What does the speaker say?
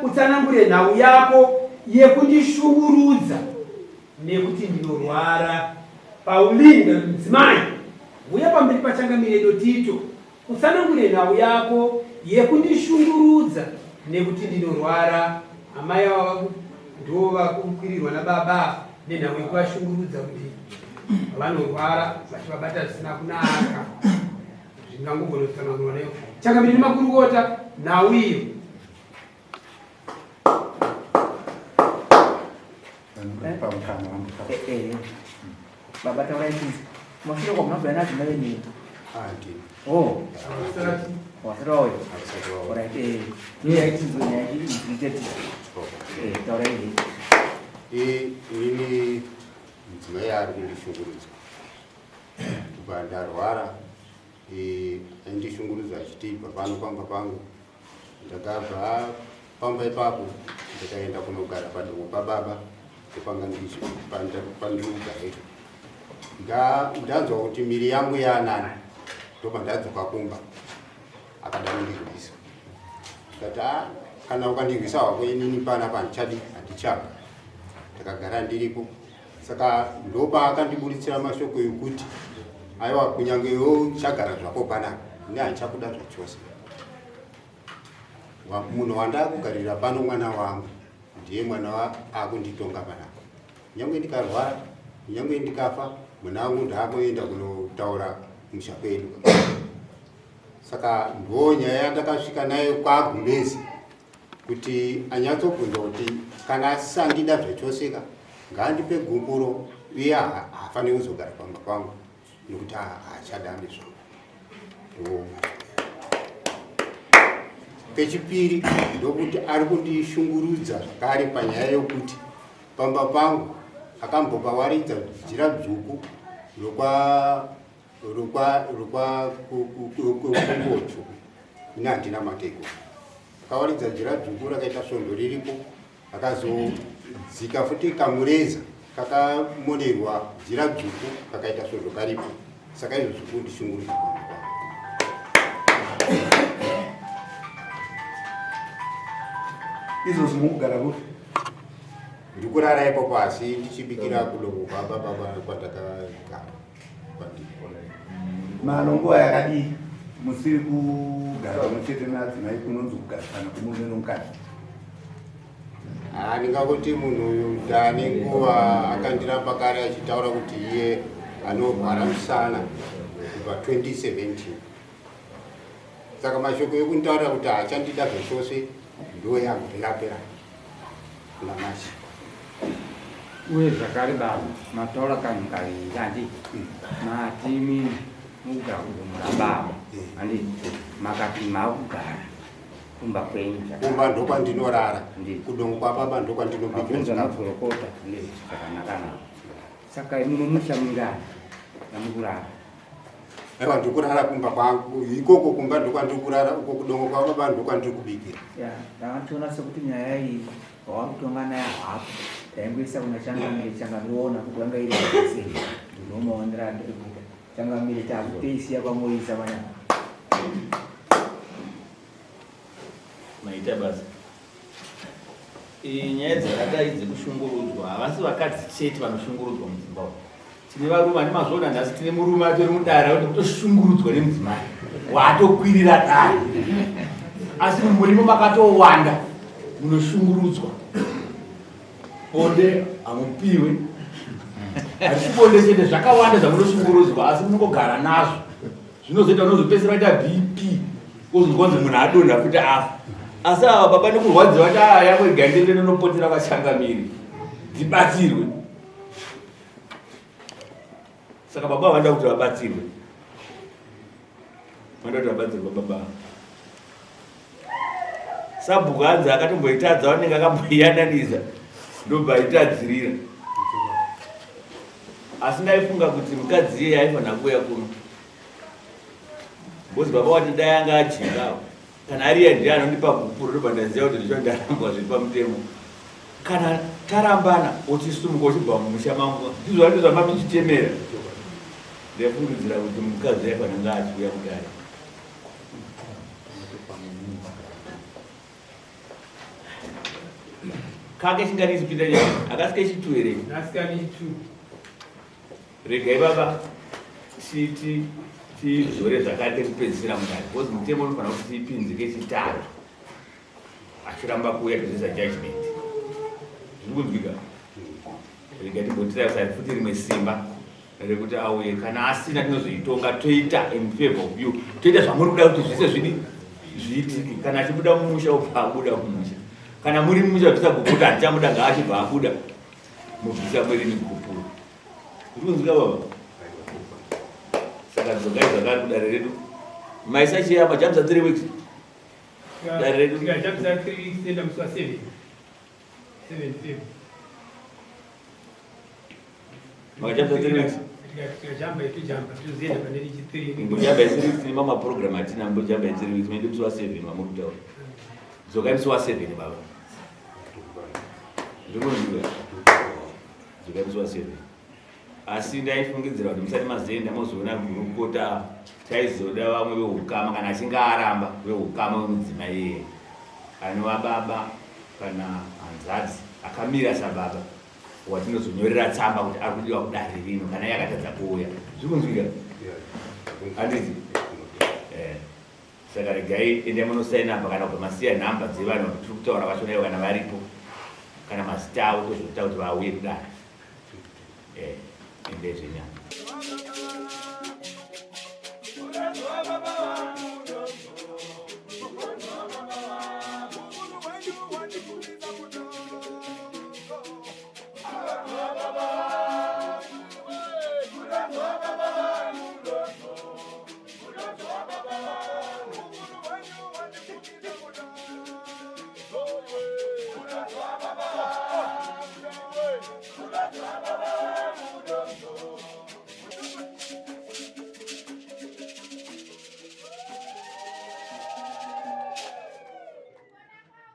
utsanangure nhau yako yekundishungurudza nekuti ndinorwara paulinga mudzimai uya pamberi pachangamire Tito utsanangure nhau yako yekundishungurudza nekuti ndinorwara. Amai ava ndo vakukwirirwa nababa nenhau yekuvashungurudza kuti vanorwara vachivabata zvisina kunaka zvingangogonotsanangurwa nayo changamire nemakurukota nhau iyo. Baba tahu lagi, maksudnya kok mana benar sebenarnya ni? Oh, wasroi. Orang ini yang sebenarnya ini jadi. Tahu lagi. Ini sebenarnya harus dishungurudza. Kubandarwara, ndishungurudza chitipa pano pamba pangu. Ndakabva pamba ipapo ndikaenda kunogara padongo pababa kupanga pandinogara. Ndanzwa kuti miri yangu yanani ndoba ndadzoka kumba akadandirwisa ndikati kana ukandirwisa wako inini pana pandichadi handichaba ndakagara ndiripo. Saka ndopa akandiburitsira mashoko ekuti aiwa kunyange iwo chagara zvako panapa ine handichakuda zvachose. Munhu wandakugarira pano mwana wangu ndiye mwana akunditonga panapa. Nyange ndikarwara nyange ndikafa mwana wangu ndaakuenda kunotaura musha kwedu. Saka ndonyaya yandakasvika nayo kwaGumezi kuti anyatsobvunza kuti kana asandida zvachoseka ngaandipe gumburo uye hafaniri kuzogara pamba pangu nekuti haachadande zvangu. Pechipiri ndokuti ari kundishungurudza zvakare panyaya yokuti pamba pangu akambopawaridza jira dzvuku rokwa kumbotsvu ine handina mateko. Akawaridza jira dzvuku rakaita svondo riripo akazodzika futi kamureza kakamonerwa jira dzvuku kakaita svondo karipo. Saka izvo zvekundishungurudza Izo zimugara kuti ndikurara ipo pasi ndichibikira kudongo baba kwatakagara malongo yakadi musiri kugara pamwechete nadzimai kunonzi kugarisana kumurume nomukadzi. Ndingangoti munhu uyu ndane nguva akandiramba kare achitaura kuti iye anorwara musana kubva 2017. Saka mashoko ekuntaura kuti haachandida zvachose ndo yangu ndinapera kunamashi. Uye zvakare baba mataura kanhu kazhinji matimi mugara kudumura baba andi makati makugara kumba kwenyu kumba ndokwandinorara kudongo kwababa ndokwandinobikira nakurokota zvakanaka. Saka munomusha mungani namukurara? Aiwa ndikurara kumba kwangu ikoko kumba ndokwandikurara uko kudongo kwababa ndokwandirikubikira. Ndakatoona sekuti nyaya iyi wakutonga nayo hapo taingoisa kuna changamire changamiona kuti wanga iri sei ndinomaonera ndirikuita changamire takuteisiya pamoisa mana maita basa. Nyaya dzakadai dzekushungurudzwa havasi vakadzi chete vanoshungurudzwa muZimbabwe. Tine varume ane mazvoda nhasi tine murume atori mudara kuti kutoshungurudzwa nemudzimai watokwirira dare. Asi mumurimo makatowanda munoshungurudzwa. Bonde hamupiwe. Hazisi bonde chete zvakawanda zvamunoshungurudzwa asi munongogara nazvo. Zvinozoita unozopedzisira waita BP wozonzi munhu adonha kuti afa. Asi ava baba nekurwadziwa kuti yangu igandire nonopotera vachangamiri dzibatsirwe. Saka baba vanda kuti vabatsirwe. Vanda kuti vabatsirwe baba. Sabhuku hanzi akatomboitadza vanenge akamboiyananisa ndobva aitadzirira. Asi ndaifunga kuti mukadzi iye aifanira kuuya kuno. Bozi baba wati dai anga ajingawo. Kana ari iye ndiye anondipa gupuro ndobva ndaziva kuti ndicho ndarambwa zviri pamutemo. Kana tarambana ochisumuka uchibva mumusha mangu ndizvo ndizvo mamichitemera. Ndaifungidzira kuti mukadzi aifanira achiuya kudai. kake chingani chipinda nyaya akasika chitu ere nasikani chitu regai baba tizore zvakati kupedzisira mundani because mutemo unofanira kuti tipinzike chitatu achiramba kuuya tozisa judgment zvikunzwika regai timbotira kusari futi rimwe simba rekuti auye kana asina tinozoitonga toita in favor of you toita zvamuri kuda kuti zvise zvidi zviitike kana achibuda mumusha ubva abuda mumusha kana muri mumusha kuisa gukuta handichamuda ngaachibva abuda mubvisa mwerini kupura zvikunzwika baba saka dzogai zvakari kudare redu maisa chiyamba chamisa 3 weeks dare redu chamisa 3 weeks enda musi wa 7 makachamisa 3 weeks tikajamba tozienda pane richi 3 mbojamba i3 weeks nemamaprogram atina mbojamba i3 weeks maende musi wa 7 mamuri kutaura dzokai musi wa 7 baba zvikunzwika dzokai musi wa 7 asi ndaifungidzira kuti musati mazenda mozoona gurukota taizoda vamwe veukama kana achinge aramba veukama vemudzimai yeye anova baba kana hanzadzi akamira sababa watinozonyorera tsamba kuti ari kudiwa kudare rino kana yakatadza kuuya zvikunzwika handizi saka regai ende munosaina apa kana kubva masiya nhamba dzevanhu kuti tiri kutaura vachonaiwo kana varipo kana mazita avo tozvota kuti vauye kudare endezvenyaya